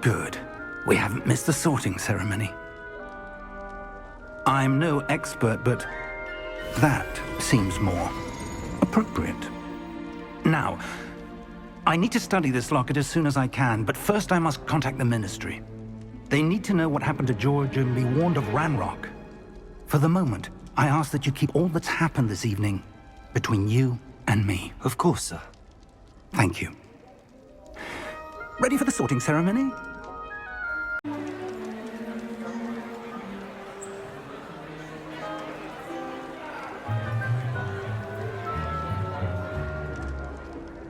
Good. We haven't missed the sorting ceremony. I'm no expert, but that seems more appropriate. Now, I need to study this locket as soon as I can, but first I must contact the Ministry. They need to know what happened to George and be warned of Ranrock. For the moment, I ask that you keep all that's happened this evening between you and me. Of course, sir. Thank you. Ready for the sorting ceremony?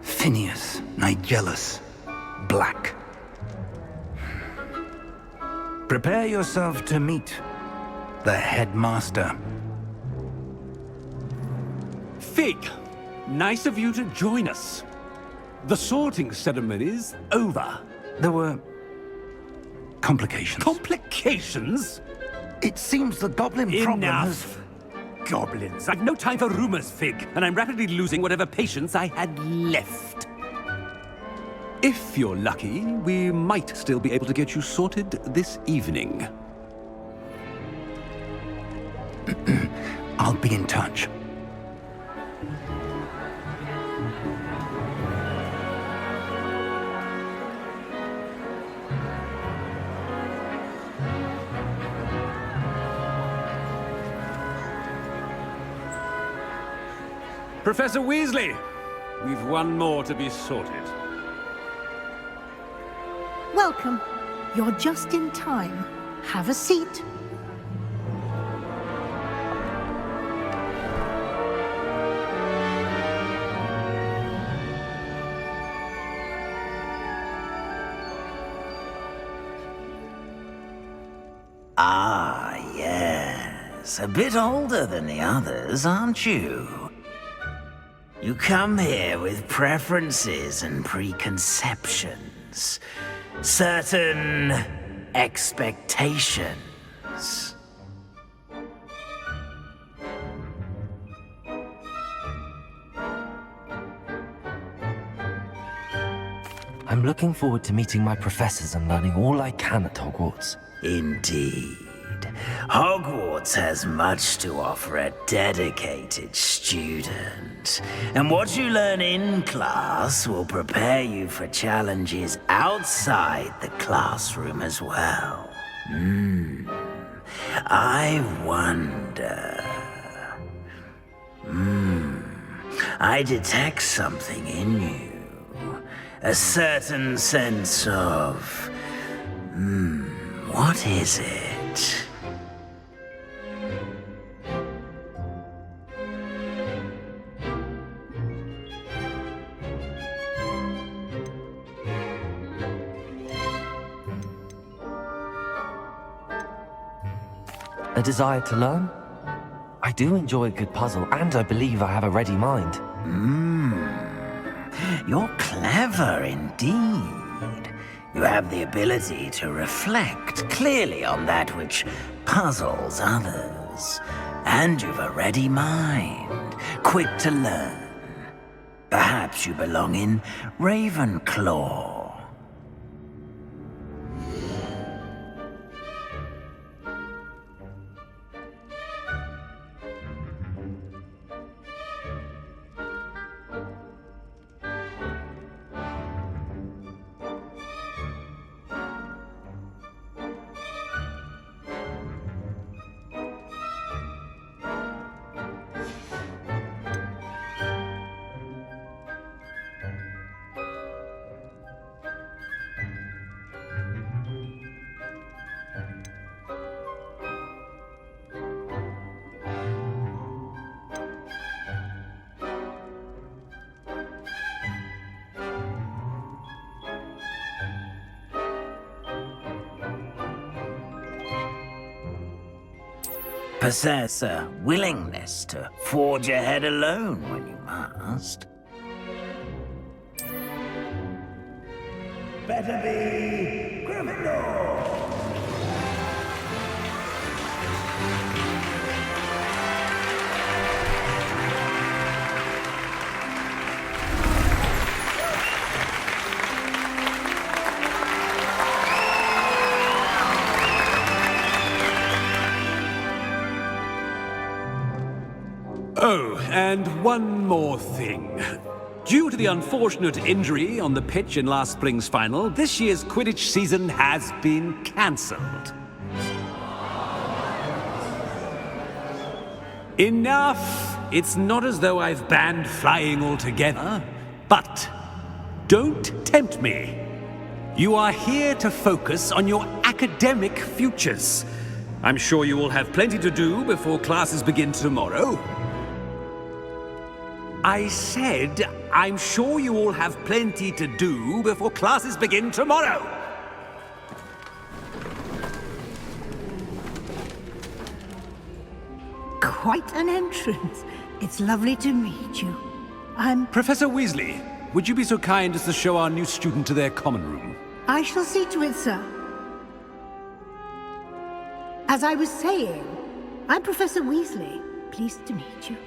Phineas, Nigellus, Black. Prepare yourself to meet the headmaster. Fig, nice of you to join us. The sorting ceremony's over. There were complications. Complications? It seems the goblin problem has... Enough! Goblins. I've no time for rumors, Fig, and I'm rapidly losing whatever patience I had left. If you're lucky, we might still be able to get you sorted this evening. I'll be in touch. Professor Weasley, we've one more to be sorted. Welcome. You're just in time. Have a seat. Ah, yes. A bit older than the others, aren't you? You come here with preferences and preconceptions. Certain expectations. I'm looking forward to meeting my professors and learning all I can at Hogwarts. Indeed. Hogwarts has much to offer a dedicated student. And what you learn in class will prepare you for challenges outside the classroom as well. I wonder... I detect something in you. A certain sense of... what is it? A desire to learn? I do enjoy a good puzzle, and I believe I have a ready mind. You're clever indeed. You have the ability to reflect clearly on that which puzzles others. And you've a ready mind, quick to learn. Perhaps you belong in Ravenclaw. Possess a willingness to forge ahead alone when you must. Better be Gryffindor! Oh, and one more thing. Due to the unfortunate injury on the pitch in last spring's final, this year's Quidditch season has been cancelled. Enough! It's not as though I've banned flying altogether, but don't tempt me. You are here to focus on your academic futures. I'm sure you will have plenty to do before classes begin tomorrow. I said, I'm sure you all have plenty to do before classes begin tomorrow. Quite an entrance. It's lovely to meet you. Professor Weasley, would you be so kind as to show our new student to their common room? I shall see to it, sir. As I was saying, I'm Professor Weasley. Pleased to meet you.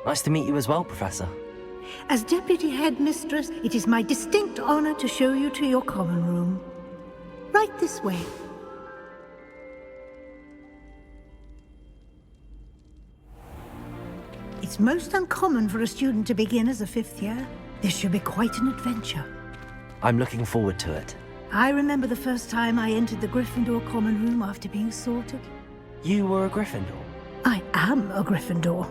Nice to meet you as well, Professor. As Deputy Headmistress, it is my distinct honor to show you to your common room. Right this way. It's most uncommon for a student to begin as a fifth year. This should be quite an adventure. I'm looking forward to it. I remember the first time I entered the Gryffindor common room after being sorted. You were a Gryffindor? I am a Gryffindor.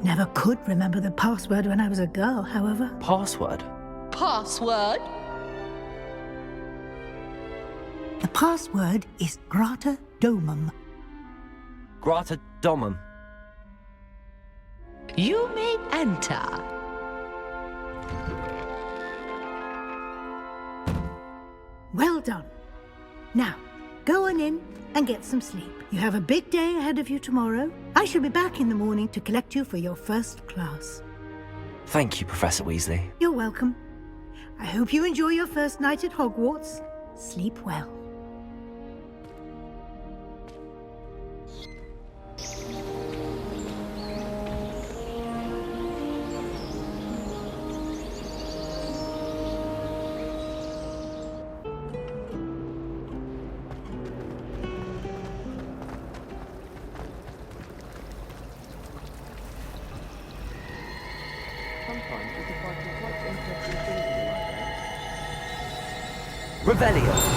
Never could remember the password when I was a girl, however. Password? Password? The password is Grata Domum. Grata Domum. You may enter. Well done. Now, go on in and get some sleep. You have a big day ahead of you tomorrow. I shall be back in the morning to collect you for your first class. Thank you, Professor Weasley. You're welcome. I hope you enjoy your first night at Hogwarts. Sleep well. Revelio.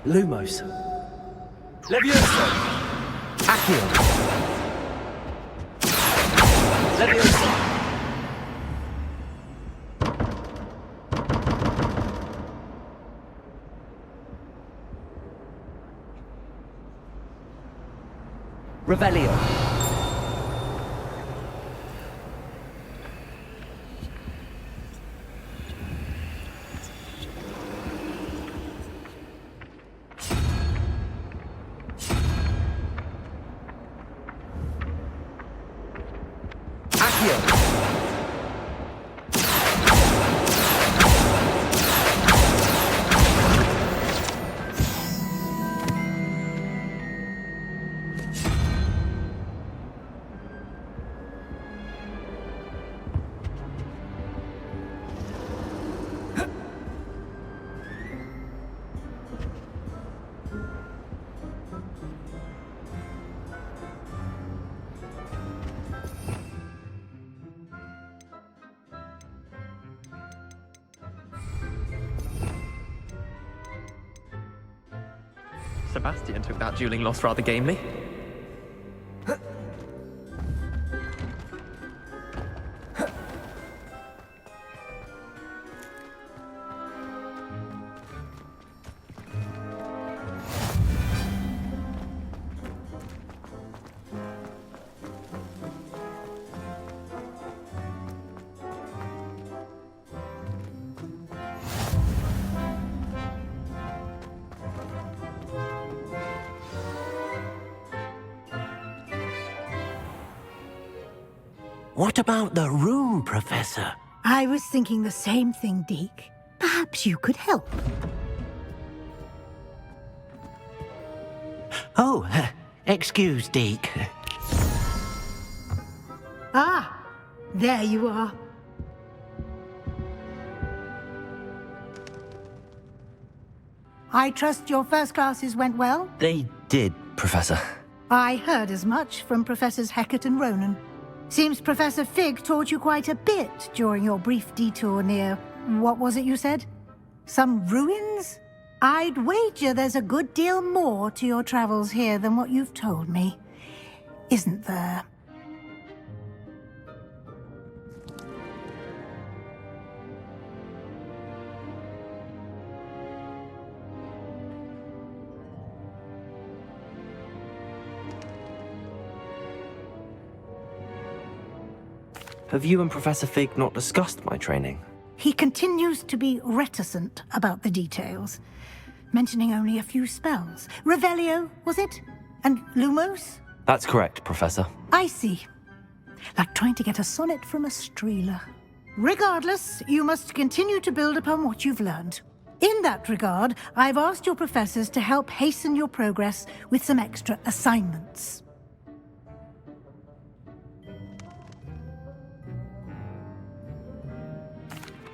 Lumos. Levioso. Accio. Levioso. Revelio. Sebastian took that dueling loss rather gamely. What about the room, Professor? I was thinking the same thing, Deke. Perhaps you could help. Oh, excuse, Deke. Ah, there you are. I trust your first classes went well? They did, Professor. I heard as much from Professors Hecat and Ronan. Seems Professor Fig taught you quite a bit during your brief detour near... what was it you said? Some ruins? I'd wager there's a good deal more to your travels here than what you've told me. Isn't there? Have you and Professor Fig not discussed my training? He continues to be reticent about the details, mentioning only a few spells. Revelio, was it? And Lumos? That's correct, Professor. I see. Like trying to get a sonnet from a streeler. Regardless, you must continue to build upon what you've learned. In that regard, I've asked your professors to help hasten your progress with some extra assignments.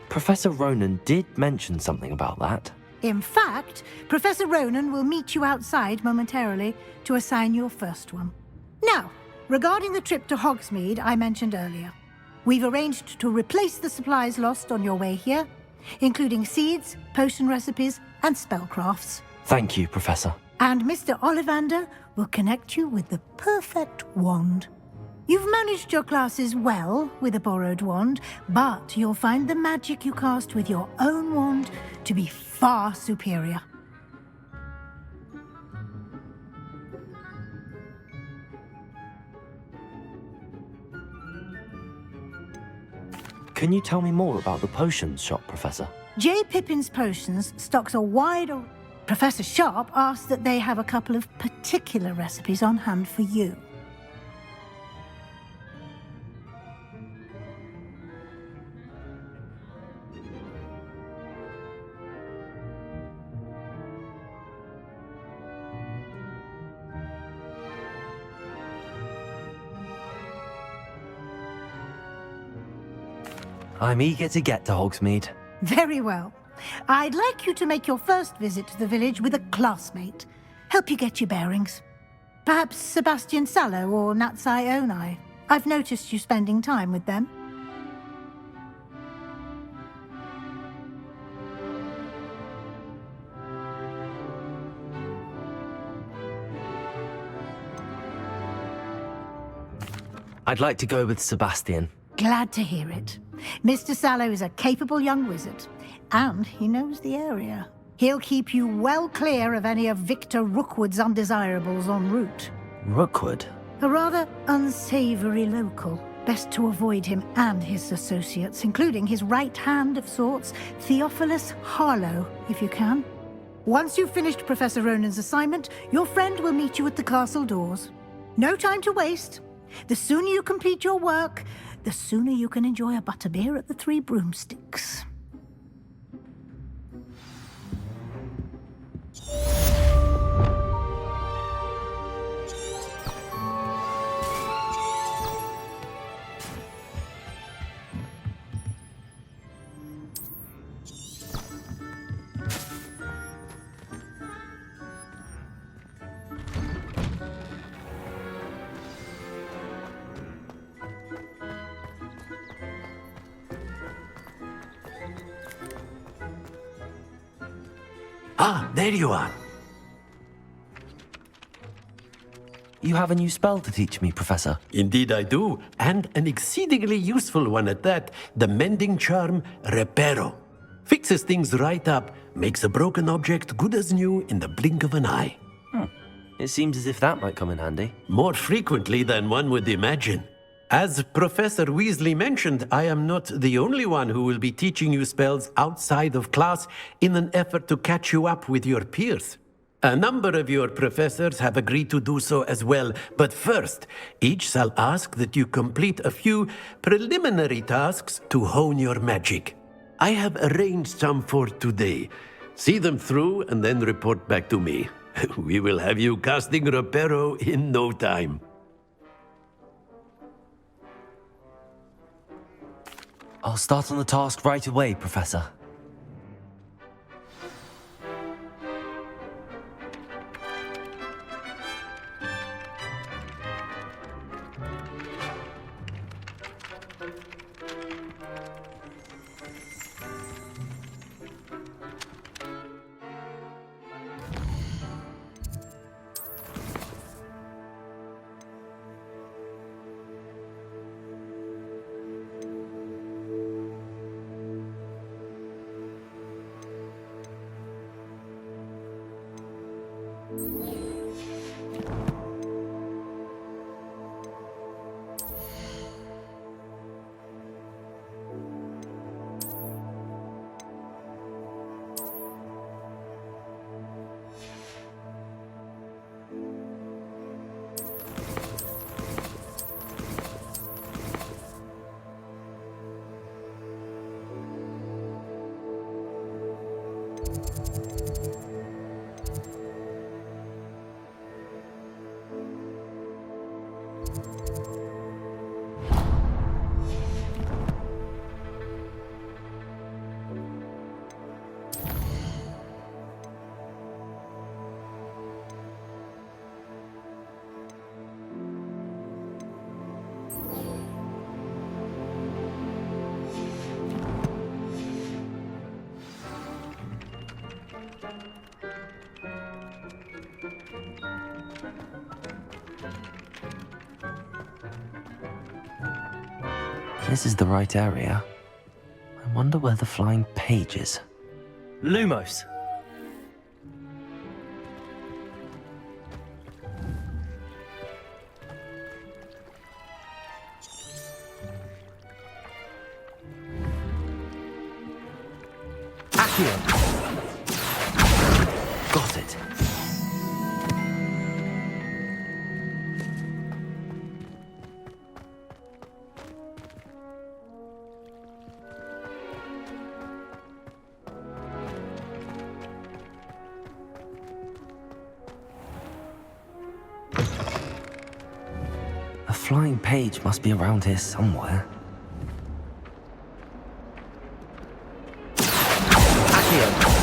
Professor Ronan did mention something about that. In fact, Professor Ronan will meet you outside momentarily to assign your first one. Now, regarding the trip to Hogsmeade I mentioned earlier, we've arranged to replace the supplies lost on your way here, including seeds, potion recipes, and spellcrafts. Thank you, Professor. And Mr. Ollivander will connect you with the perfect wand. You've managed your classes well with a borrowed wand, but you'll find the magic you cast with your own wand to be far superior. Can you tell me more about the potions shop, Professor? J. Pippin's Potions stocks a wide... Professor Sharp asked that they have a couple of particular recipes on hand for you. I'm eager to get to Hogsmeade. Very well. I'd like you to make your first visit to the village with a classmate. Help you get your bearings. Perhaps Sebastian Sallow or Natsai Onai. I've noticed you spending time with them. I'd like to go with Sebastian. Glad to hear it. Mr. Sallow is a capable young wizard, and he knows the area. He'll keep you well clear of any of Victor Rookwood's undesirables en route. Rookwood? A rather unsavory local. Best to avoid him and his associates, including his right hand of sorts, Theophilus Harlow, if you can. Once you've finished Professor Ronan's assignment, your friend will meet you at the castle doors. No time to waste. The sooner you complete your work, the sooner you can enjoy a butterbeer at the Three Broomsticks. Ah, there you are. You have a new spell to teach me, Professor. Indeed I do, and an exceedingly useful one at that. The mending charm, Reparo. Fixes things right up, makes a broken object good as new in the blink of an eye. It seems as if that might come in handy. More frequently than one would imagine. As Professor Weasley mentioned, I am not the only one who will be teaching you spells outside of class in an effort to catch you up with your peers. A number of your professors have agreed to do so as well, but first, each shall ask that you complete a few preliminary tasks to hone your magic. I have arranged some for today. See them through and then report back to me. We will have you casting Reparo in no time. I'll start on the task right away, Professor. This is the right area. I wonder where the flying page is. Lumos! Accio! Got it. A flying page must be around here somewhere. Accio!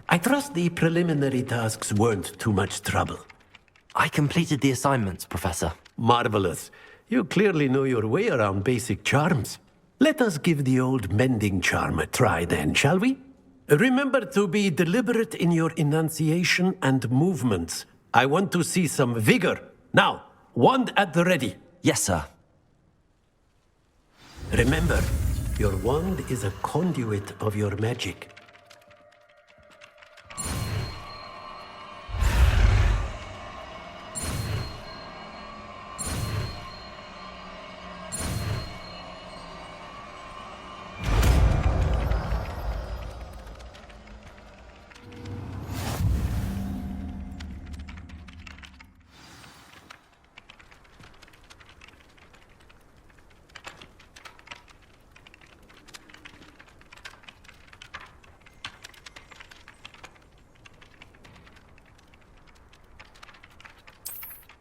I trust the preliminary tasks weren't too much trouble. I completed the assignments, Professor. Marvelous. You clearly know your way around basic charms. Let us give the old mending charm a try then, shall we? Remember to be deliberate in your enunciation and movements. I want to see some vigor. Now, wand at the ready. Yes, sir. Remember, your wand is a conduit of your magic.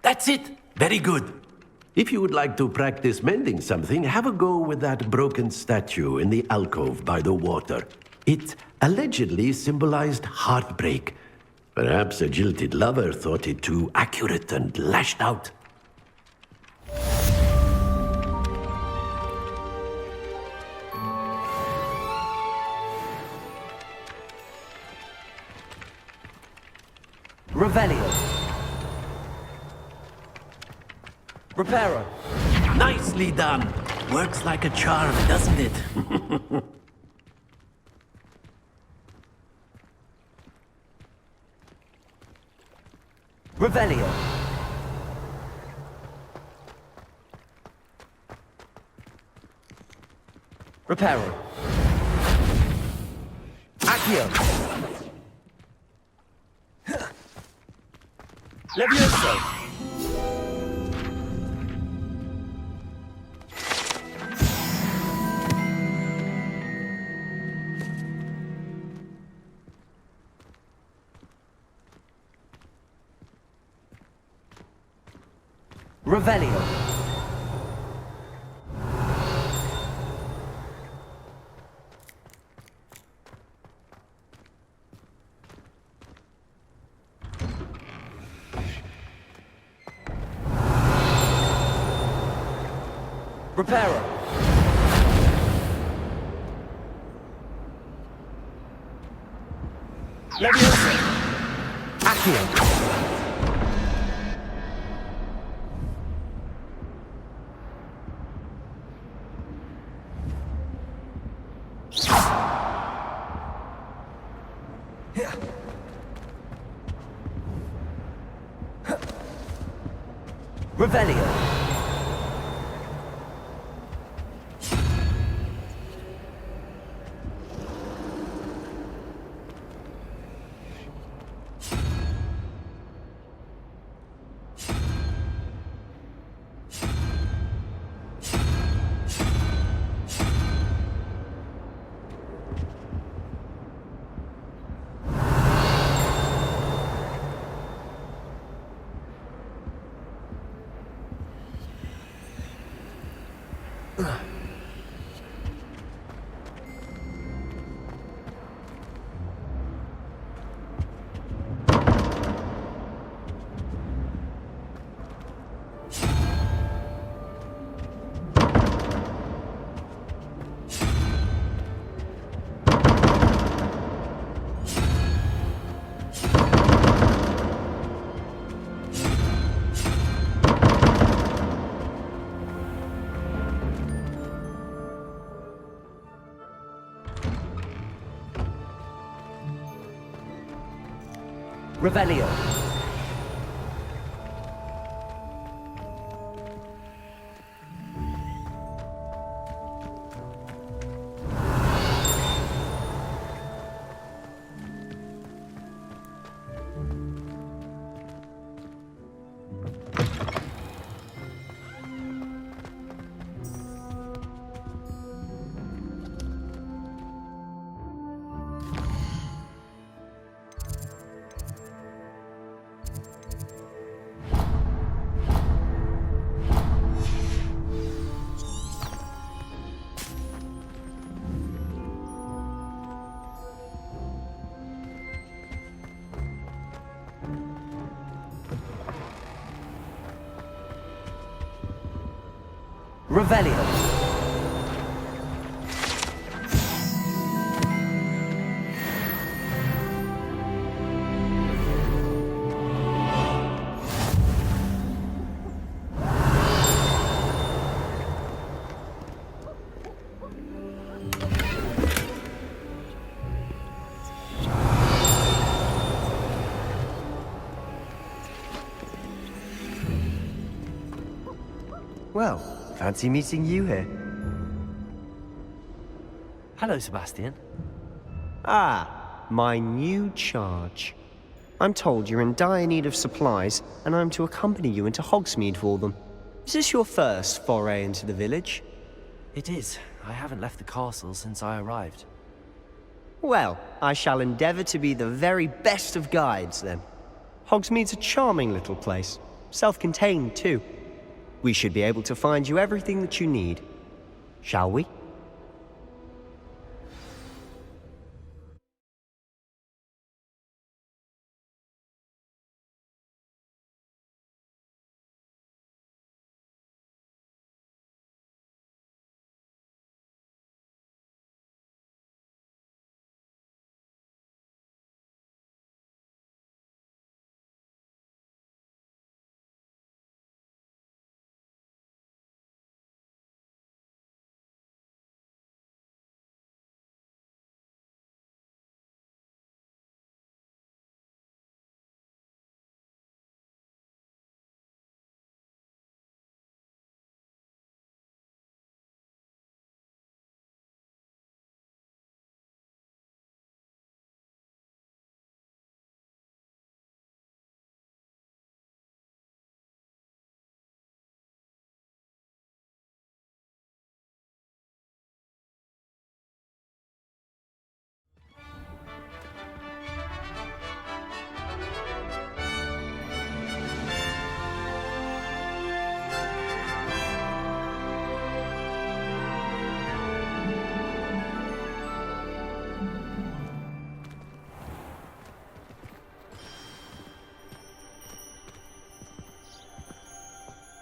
That's it! Very good. If you would like to practice mending something, have a go with that broken statue in the alcove by the water. It allegedly symbolized heartbreak. Perhaps a jilted lover thought it too accurate and lashed out. Revelio. Reparo. Nicely done. Works like a charm, doesn't it? Revelio. Reparo. Accio. Levioso. Revelio. Reparo. Levioso. Accio. Revelio. Revelio. Revelio. Well, fancy meeting you here. Hello, Sebastian. Ah, my new charge. I'm told you're in dire need of supplies, and I'm to accompany you into Hogsmeade for them. Is this your first foray into the village? It is. I haven't left the castle since I arrived. Well, I shall endeavor to be the very best of guides, then. Hogsmeade's a charming little place. Self-contained, too. We should be able to find you everything that you need. Shall we?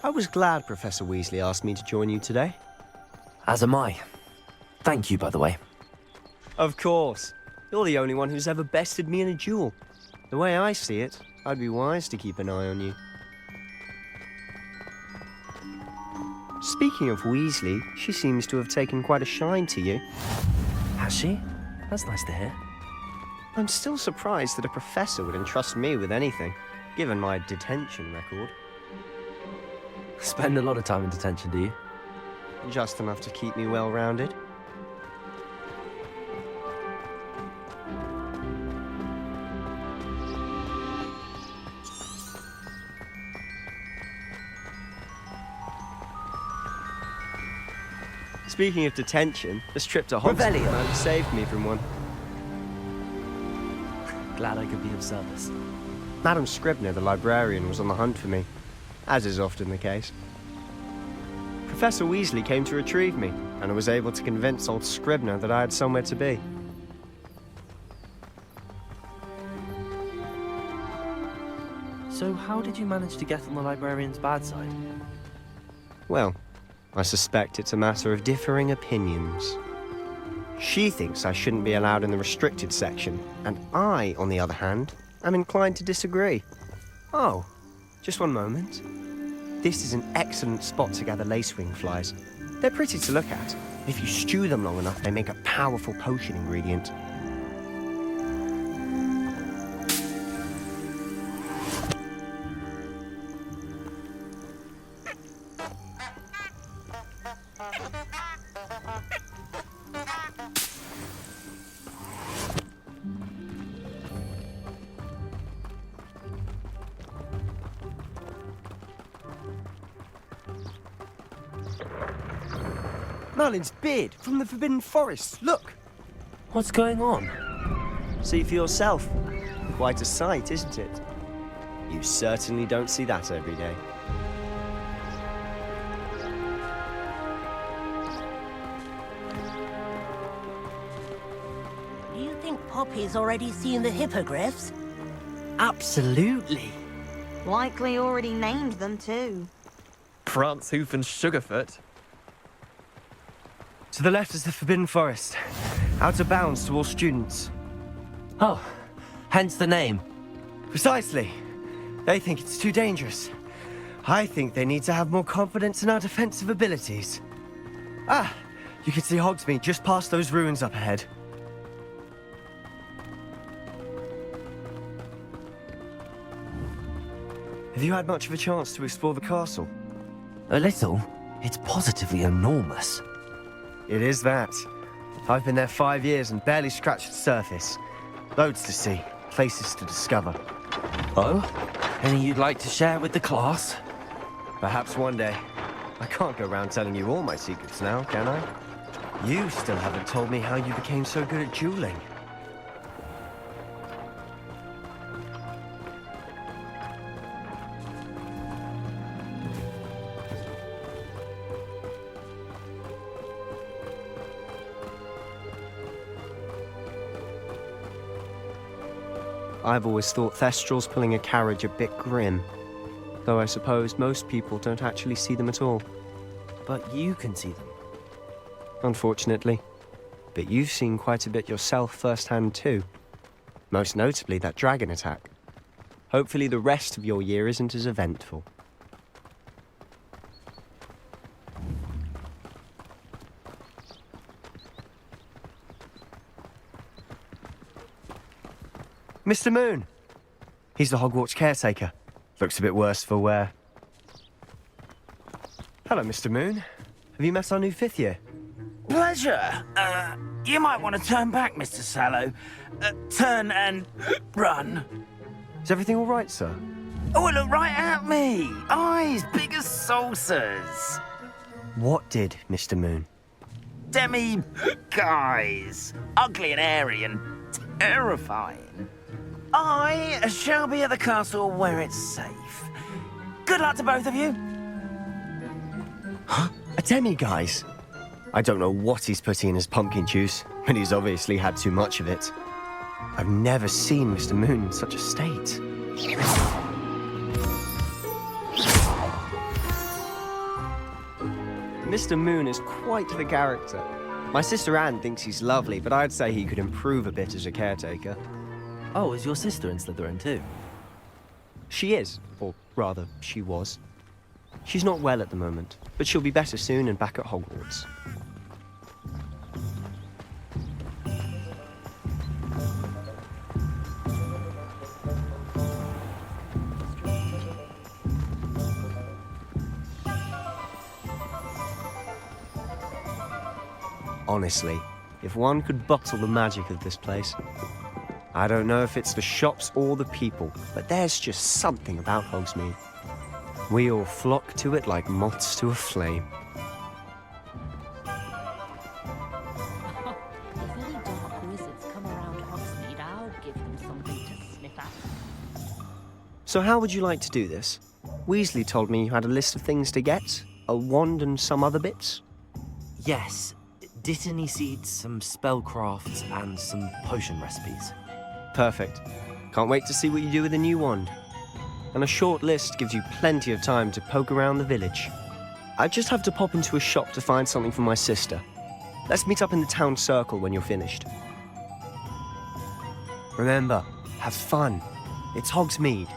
I was glad Professor Weasley asked me to join you today. As am I. Thank you, by the way. Of course. You're the only one who's ever bested me in a duel. The way I see it, I'd be wise to keep an eye on you. Speaking of Weasley, she seems to have taken quite a shine to you. Has she? That's nice to hear. I'm still surprised that a professor would entrust me with anything, given my detention record. Spend a lot of time in detention, do you? Just enough to keep me well-rounded. Speaking of detention, this trip to Hogsmeade saved me from one. Glad I could be of service. Madam Scribner, the librarian, was on the hunt for me, as is often the case. Professor Weasley came to retrieve me, and I was able to convince old Scribner that I had somewhere to be. So how did you manage to get on the librarian's bad side? Well, I suspect it's a matter of differing opinions. She thinks I shouldn't be allowed in the restricted section, and I, on the other hand, am inclined to disagree. Oh, just one moment. This is an excellent spot to gather lacewing flies. They're pretty to look at. If you stew them long enough, they make a powerful potion ingredient. Merlin's beard from the Forbidden Forest. Look! What's going on? See for yourself. Quite a sight, isn't it? You certainly don't see that every day. Do you think Poppy's already seen the hippogriffs? Absolutely. Likely already named them too. Prance, Hoof, and Sugarfoot. To the left is the Forbidden Forest. Out of bounds to all students. Oh, hence the name. Precisely. They think it's too dangerous. I think they need to have more confidence in our defensive abilities. Ah, you can see Hogsmeade just past those ruins up ahead. Have you had much of a chance to explore the castle? A little. It's positively enormous. It is that. I've been there 5 years and barely scratched the surface. Loads to see, places to discover. Oh? Any you'd like to share with the class? Perhaps one day. I can't go around telling you all my secrets now, can I? You still haven't told me how you became so good at dueling. I've always thought Thestrals pulling a carriage a bit grim. Though I suppose most people don't actually see them at all. But you can see them. Unfortunately. But you've seen quite a bit yourself firsthand too. Most notably that dragon attack. Hopefully the rest of your year isn't as eventful. Mr. Moon! He's the Hogwarts caretaker. Looks a bit worse for wear. Hello, Mr. Moon. Have you met our new 5th year? Pleasure. You might want to turn back, Mr. Sallow. Turn and run. Is everything all right, sir? Oh, look right at me. Eyes big as saucers. What did, Mr. Moon? Guys. Ugly and airy and terrifying. I shall be at the castle where it's safe. Good luck to both of you. Huh? A demi-guise? I don't know what he's putting in his pumpkin juice, but he's obviously had too much of it. I've never seen Mr. Moon in such a state. Mr. Moon is quite the character. My sister Anne thinks he's lovely, but I'd say he could improve a bit as a caretaker. Oh, is your sister in Slytherin too? She is, or rather, she was. She's not well at the moment, but she'll be better soon and back at Hogwarts. Honestly, if one could bottle the magic of this place. I don't know if it's the shops or the people, but there's just something about Hogsmeade. We all flock to it like moths to a flame. If any dark wizards come around Hogsmeade, I'll give them something to sniff at. So how would you like to do this? Weasley told me you had a list of things to get, a wand and some other bits. Yes. Dittany seeds, some spellcrafts, and some potion recipes. Perfect. Can't wait to see what you do with the new wand. And a short list gives you plenty of time to poke around the village. I just have to pop into a shop to find something for my sister. Let's meet up in the town circle when you're finished. Remember, have fun. It's Hogsmeade.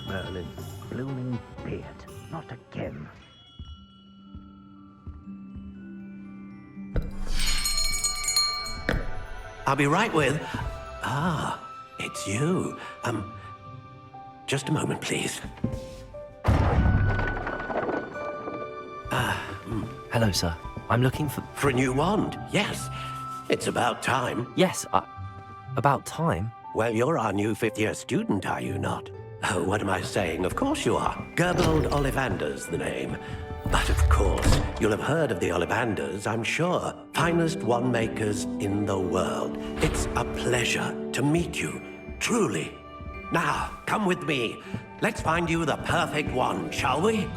Merlin, blooming beard, not again. I'll be right with... Ah, it's you. Just a moment, please. Hello, sir. I'm looking for... For a new wand, yes. It's about time. Yes, about time? Well, you're our new fifth-year student, are you not? Oh, what am I saying? Of course you are. Gerbold Ollivander's the name. But of course, you'll have heard of the Ollivanders, I'm sure. Finest wand makers in the world. It's a pleasure to meet you, truly. Now, come with me. Let's find you the perfect wand, shall we?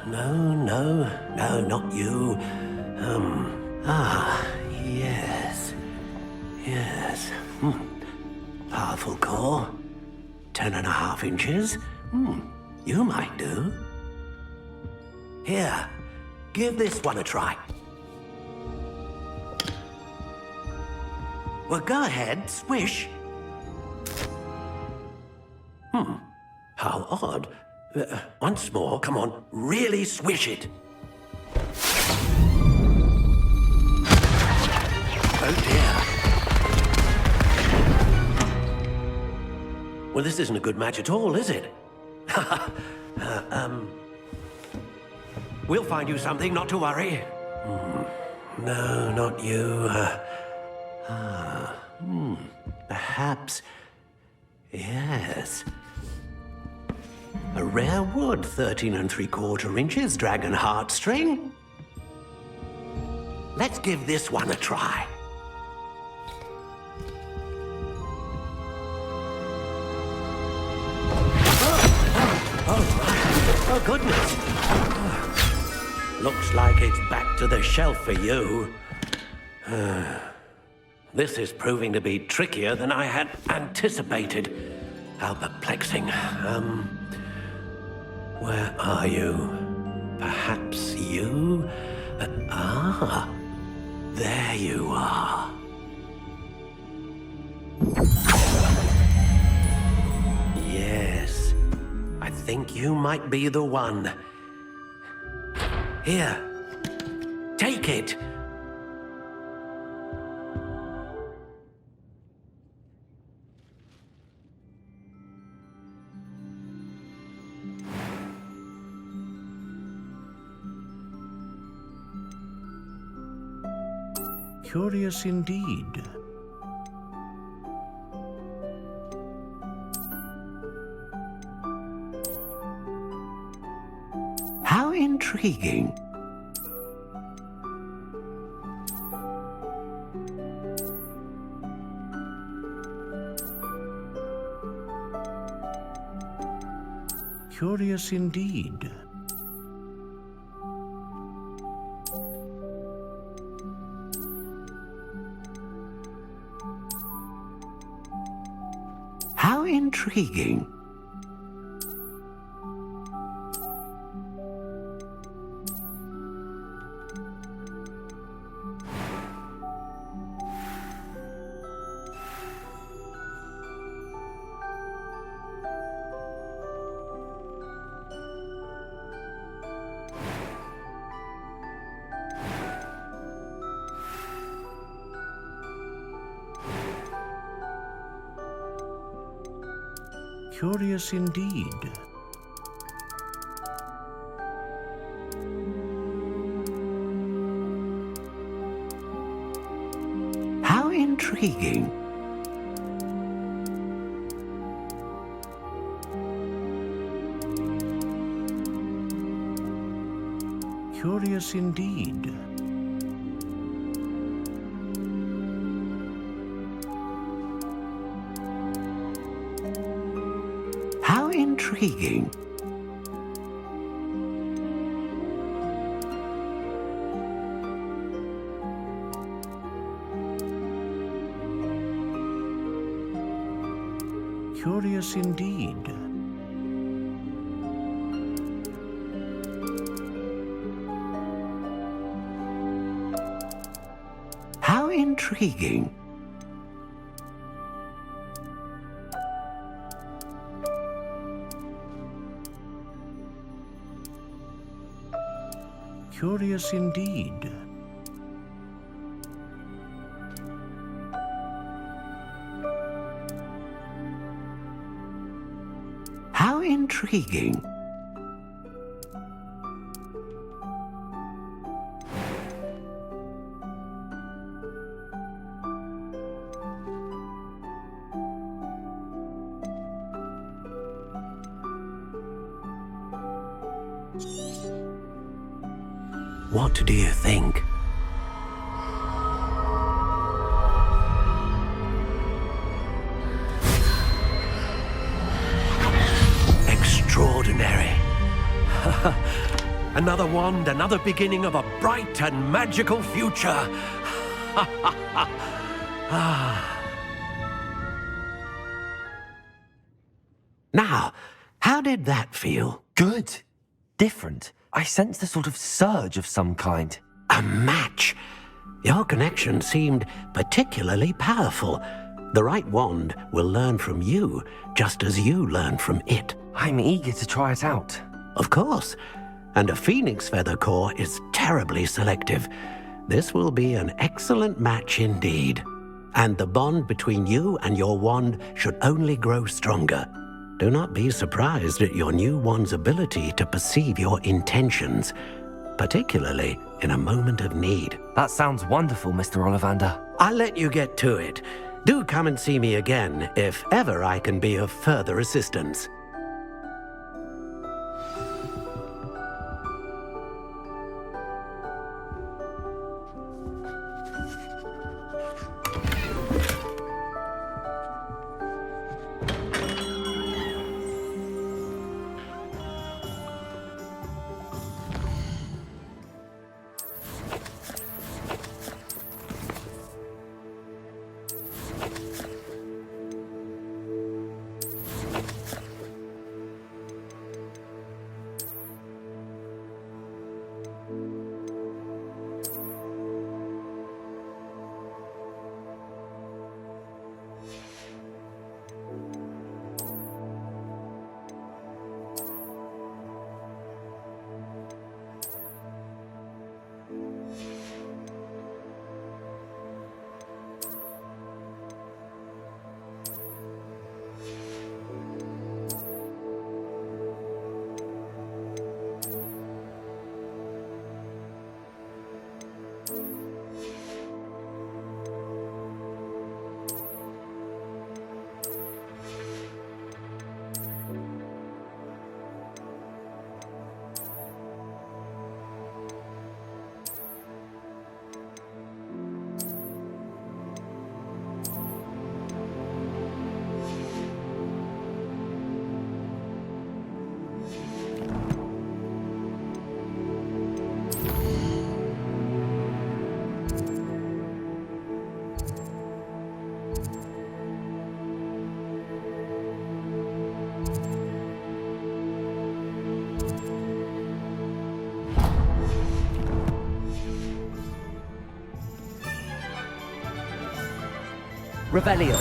No, not you. Yes. Powerful core. 10.5 inches. You might do. Here, give this one a try. Well, go ahead, swish. How odd. Once more, come on, really swish it. Oh dear. Well, this isn't a good match at all, is it? We'll find you something, not to worry. No, not you. Perhaps... Yes. A rare wood, 13 3/4 inches, dragon heartstring. Let's give this one a try. Oh, goodness. Looks like it's back to the shelf for you. This is proving to be trickier than I had anticipated. How perplexing. Where are you? Perhaps you? There you are. Yes, I think you might be the one. Here, take it. Curious indeed. How intriguing. Curious indeed. How intriguing. Curious indeed. How intriguing. Curious indeed. How intriguing. Curious indeed. How intriguing. Curious indeed. How intriguing. What do you think? Extraordinary. Another wand, another beginning of a bright and magical future. Now, how did that feel? Good. Different. I sensed a sort of surge of some kind. A match. Your connection seemed particularly powerful. The right wand will learn from you, just as you learn from it. I'm eager to try it out. Of course. And a phoenix feather core is terribly selective. This will be an excellent match indeed. And the bond between you and your wand should only grow stronger. Do not be surprised at your new wand's ability to perceive your intentions, particularly in a moment of need. That sounds wonderful, Mr. Ollivander. I'll let you get to it. Do come and see me again if ever I can be of further assistance. Revelio.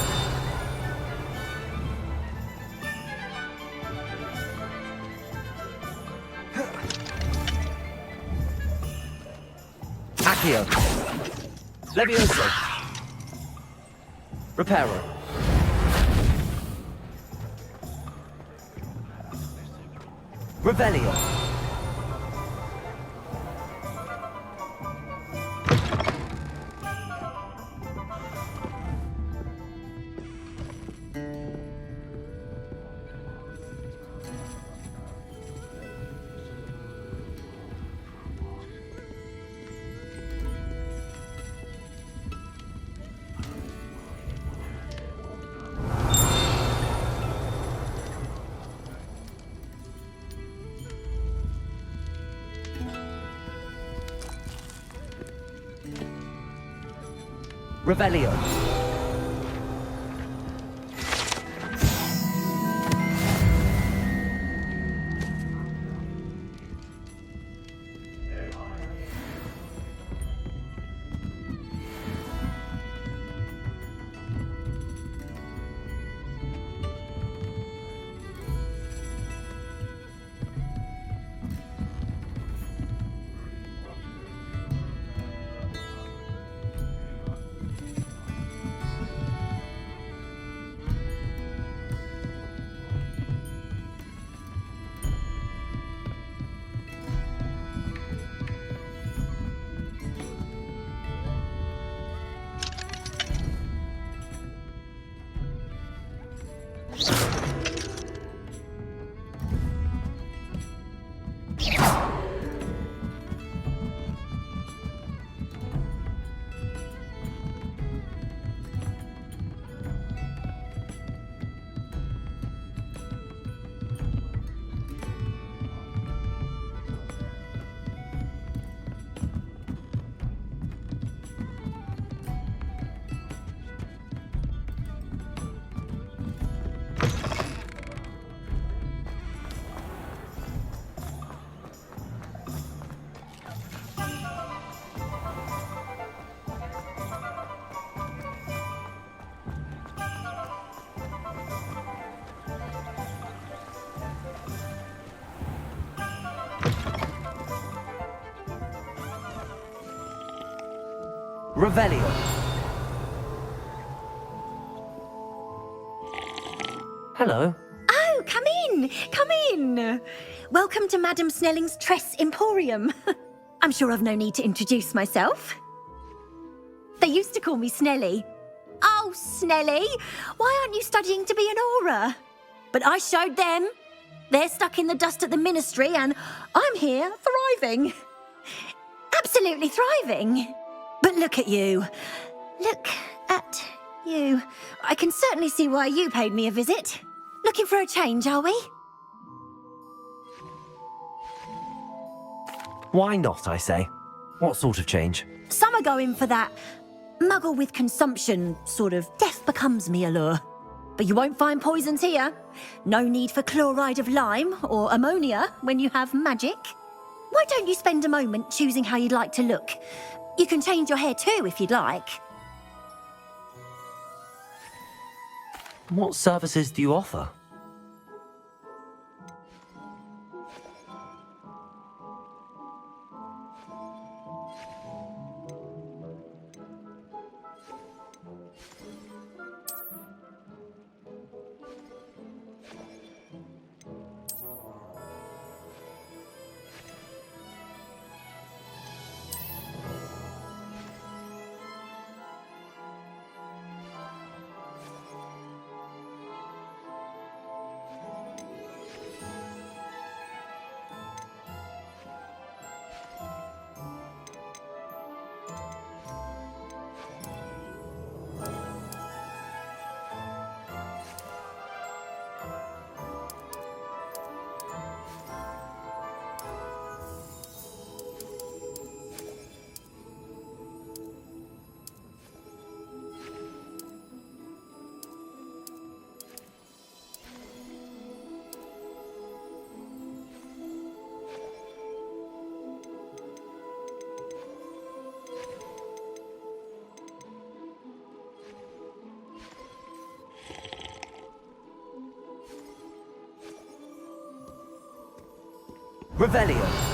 Accio. Levioso. Reparo. Revelio. Revelio. Revelio. Hello. Oh, come in! Come in! Welcome to Madame Snelling's Tress Emporium. I'm sure I've no need to introduce myself. They used to call me Snelly. Oh, Snelly, why aren't you studying to be an aura? But I showed them. They're stuck in the dust at the Ministry, and I'm here, thriving. Absolutely thriving. But look at you. Look at you. I can certainly see why you paid me a visit. Looking for a change, are we? Why not, I say? What sort of change? Some are going for that muggle with consumption, sort of death becomes me allure. But you won't find poisons here. No need for chloride of lime or ammonia when you have magic. Why don't you spend a moment choosing how you'd like to look? You can change your hair too if you'd like. What services do you offer? Revelio.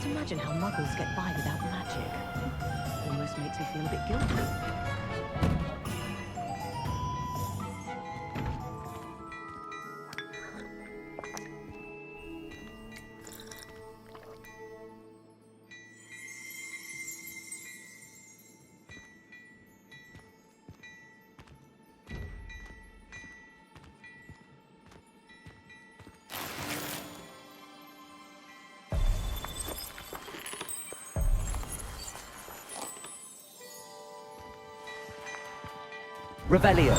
Imagine how muggles get by without magic. Almost makes me feel a bit guilty. Revelio.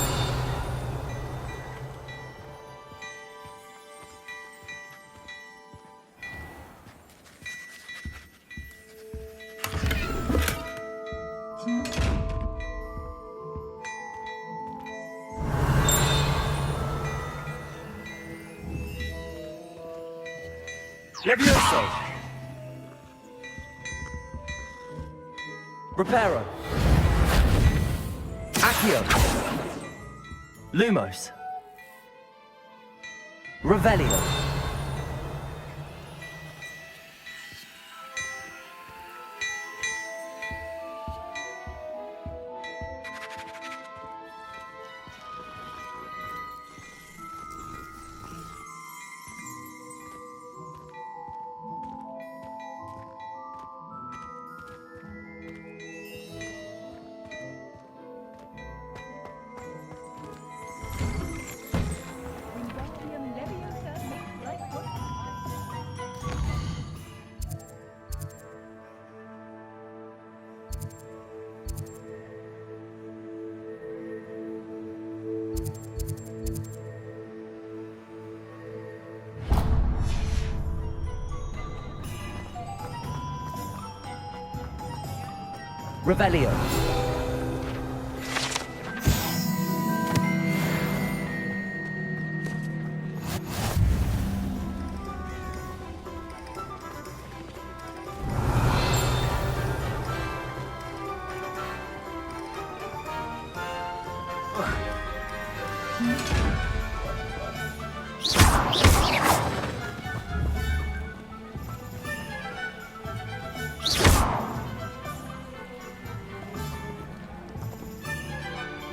Levioso. Reparo. Accio. Lumos. Revelio. Revelio.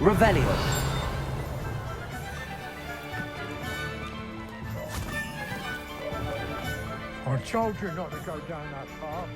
Revelio. I told you not to go down that path.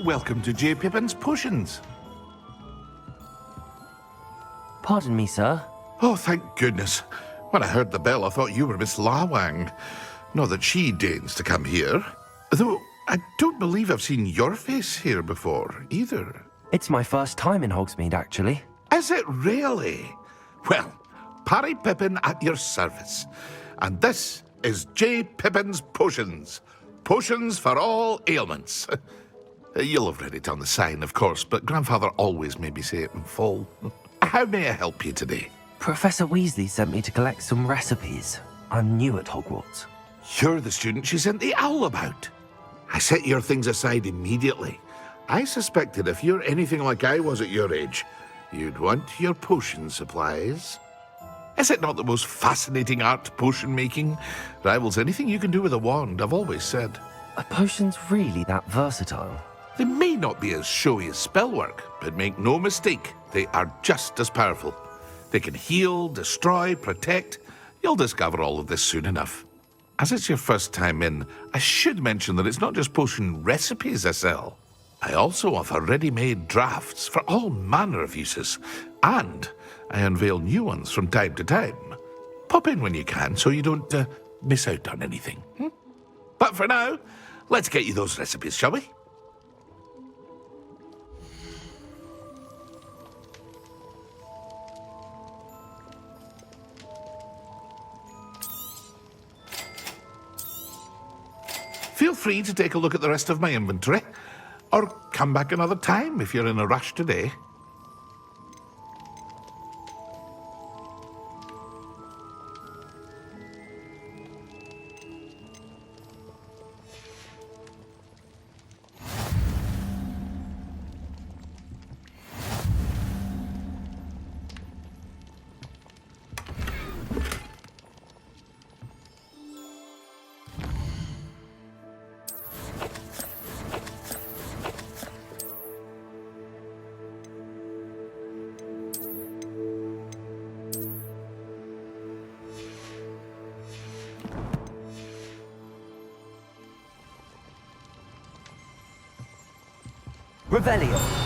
Welcome to J. Pippin's Potions. Pardon me, sir. Oh, thank goodness. When I heard the bell, I thought you were Miss Lawang. Not that she deigns to come here. Though, I don't believe I've seen your face here before, either. It's my first time in Hogsmeade, actually. Is it really? Well, Parry Pippin at your service. And this is J. Pippin's Potions. Potions for all ailments. You'll have read it on the sign, of course, but Grandfather always made me say it in full. How may I help you today? Professor Weasley sent me to collect some recipes. I'm new at Hogwarts. You're the student she sent the owl about. I set your things aside immediately. I suspected if you're anything like I was at your age, you'd want your potion supplies. Is it not the most fascinating art, potion making? Rivals anything you can do with a wand, I've always said. Are potions really that versatile? They may not be as showy as spellwork, but make no mistake, they are just as powerful. They can heal, destroy, protect. You'll discover all of this soon enough. As it's your first time in, I should mention that it's not just potion recipes I sell. I also offer ready-made drafts for all manner of uses, and I unveil new ones from time to time. Pop in when you can so you don't miss out on anything. But for now, let's get you those recipes, shall we? Feel free to take a look at the rest of my inventory, or come back another time if you're in a rush today. Revelio.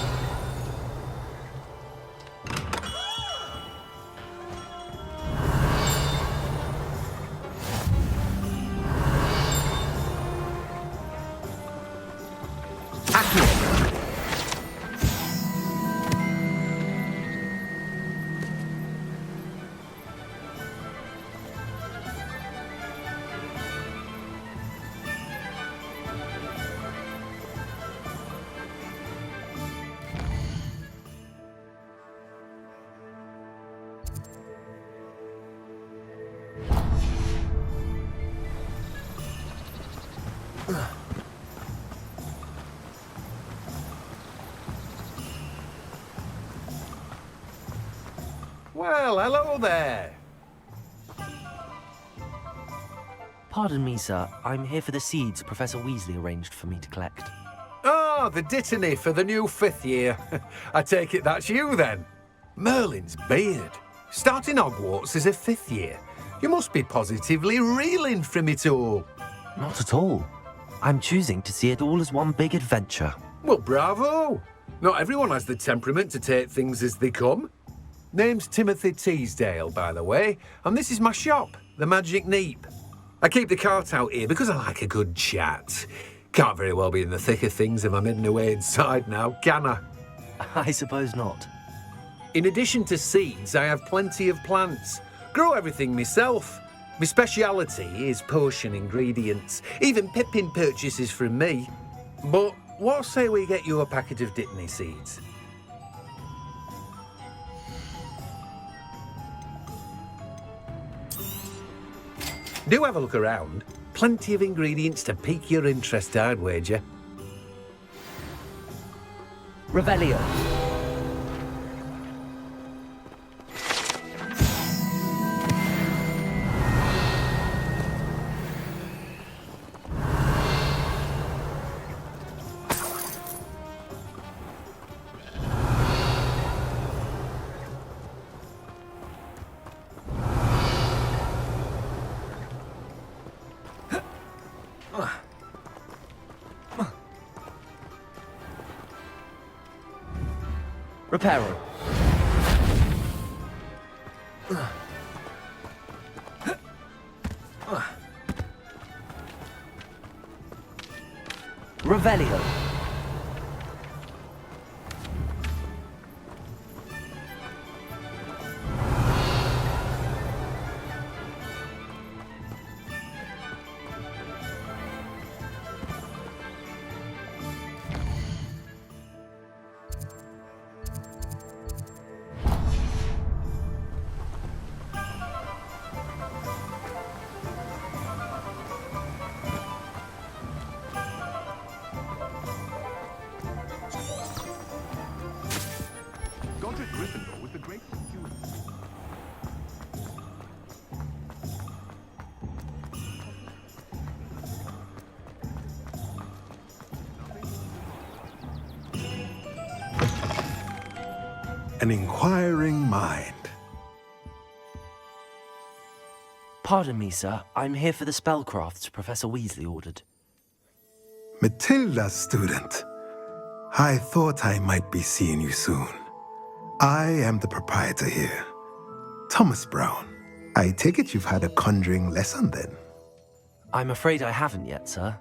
Well, hello there. Pardon me, sir. I'm here for the seeds Professor Weasley arranged for me to collect. Oh, the dittany for the new 5th year. I take it that's you, then. Merlin's beard. Starting Hogwarts as a 5th year. You must be positively reeling from it all. Not at all. I'm choosing to see it all as one big adventure. Well, bravo. Not everyone has the temperament to take things as they come. Name's Timothy Teasdale, by the way, and this is my shop, the Magic Neep. I keep the cart out here because I like a good chat. Can't very well be in the thick of things if I'm hidden away inside now, can I? I suppose not. In addition to seeds, I have plenty of plants. Grow everything myself. My speciality is potion ingredients. Even Pippin purchases from me. But what say we get you a packet of Dittany seeds? Do have a look around. Plenty of ingredients to pique your interest, I'd wager. Revelio. Reparo. Revelio. An inquiring mind. Pardon me, sir. I'm here for the spellcrafts Professor Weasley ordered. Matilda's student. I thought I might be seeing you soon. I am the proprietor here, Thomas Brown. I take it you've had a conjuring lesson then? I'm afraid I haven't yet, sir.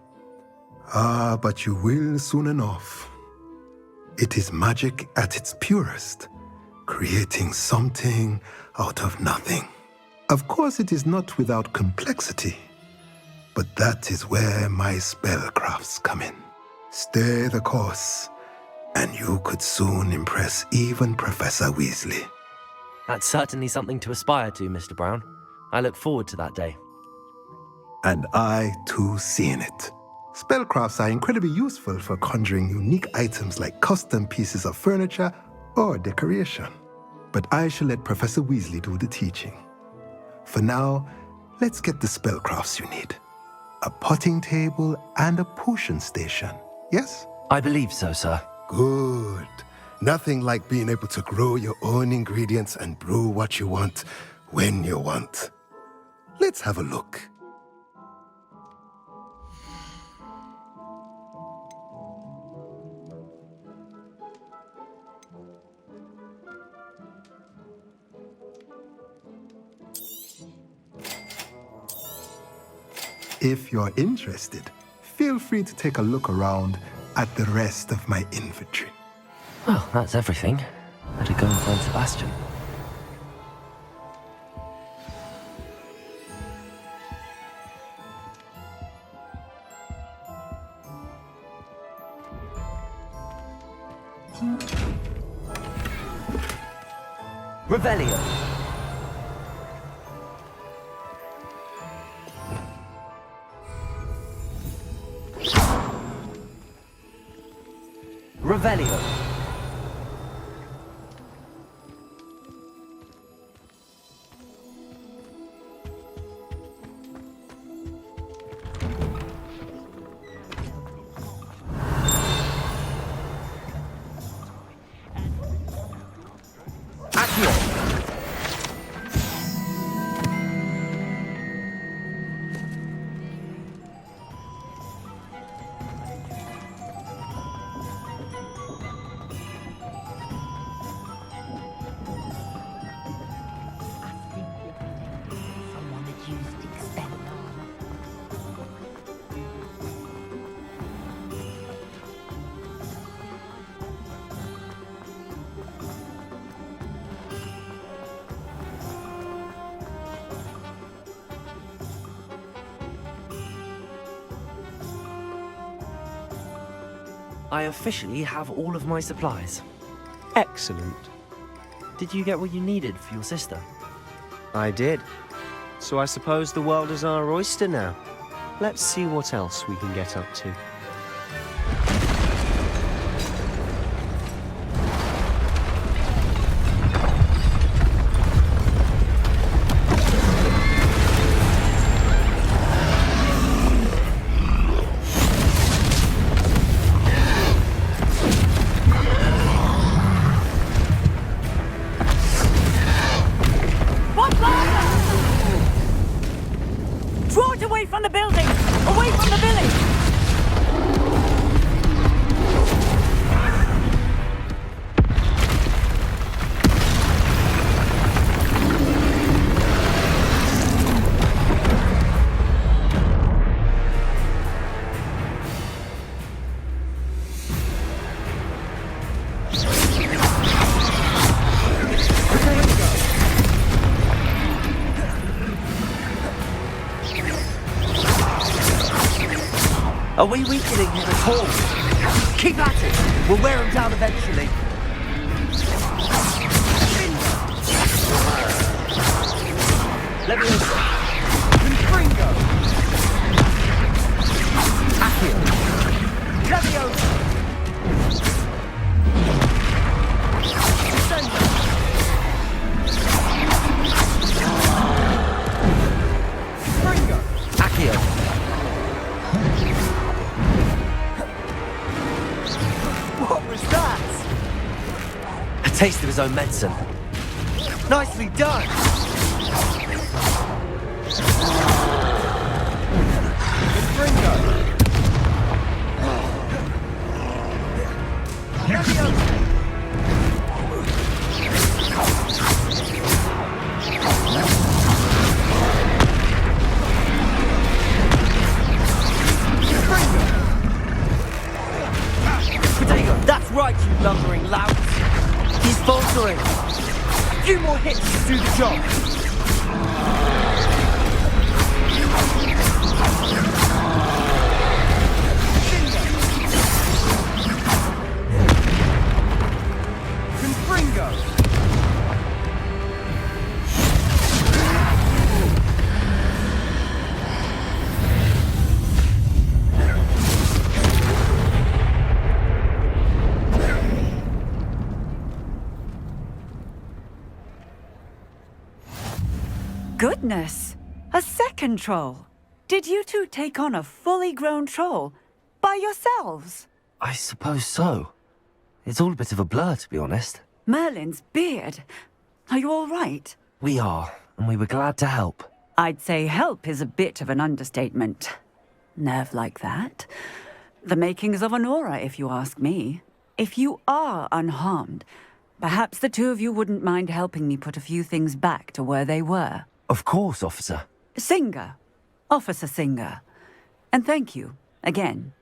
Ah, but you will soon enough. It is magic at its purest, creating something out of nothing. Of course, it is not without complexity, but that is where my spellcrafts come in. Stay the course, and you could soon impress even Professor Weasley. That's certainly something to aspire to, Mr. Brown. I look forward to that day. And I, too, seen it. Spellcrafts are incredibly useful for conjuring unique items like custom pieces of furniture or decoration. But I shall let Professor Weasley do the teaching. For now, let's get the spellcrafts you need. A potting table and a potion station, yes? I believe so, sir. Good. Nothing like being able to grow your own ingredients and brew what you want when you want. Let's have a look. If you're interested, feel free to take a look around at the rest of my inventory. Well, that's everything. Better go and find Sebastian. Revelio. Revelio. I officially have all of my supplies. Excellent. Did you get what you needed for your sister? I did. So I suppose the world is our oyster now. Let's see what else we can get up to. Draw it away from the building! Away from the village! Are we weakening him at all? Keep at it! We'll wear him down eventually. Leviosa! Confringo! Accio! Leviosa! Descendo! Confringo! Accio! What was that? A taste of his own medicine. Nicely done! Confringo! That's right, you lumbering lout! He's faltering! A few more hits to do the job! Confringo! Goodness! A second troll! Did you two take on a fully grown troll? By yourselves? I suppose so. It's all a bit of a blur, to be honest. Merlin's beard. Are you all right? We are, and we were glad to help. I'd say help is a bit of an understatement. Nerve like that. The makings of an aura, if you ask me. If you are unharmed, perhaps the two of you wouldn't mind helping me put a few things back to where they were. Of course, officer. Singer. Officer Singer. And thank you, again.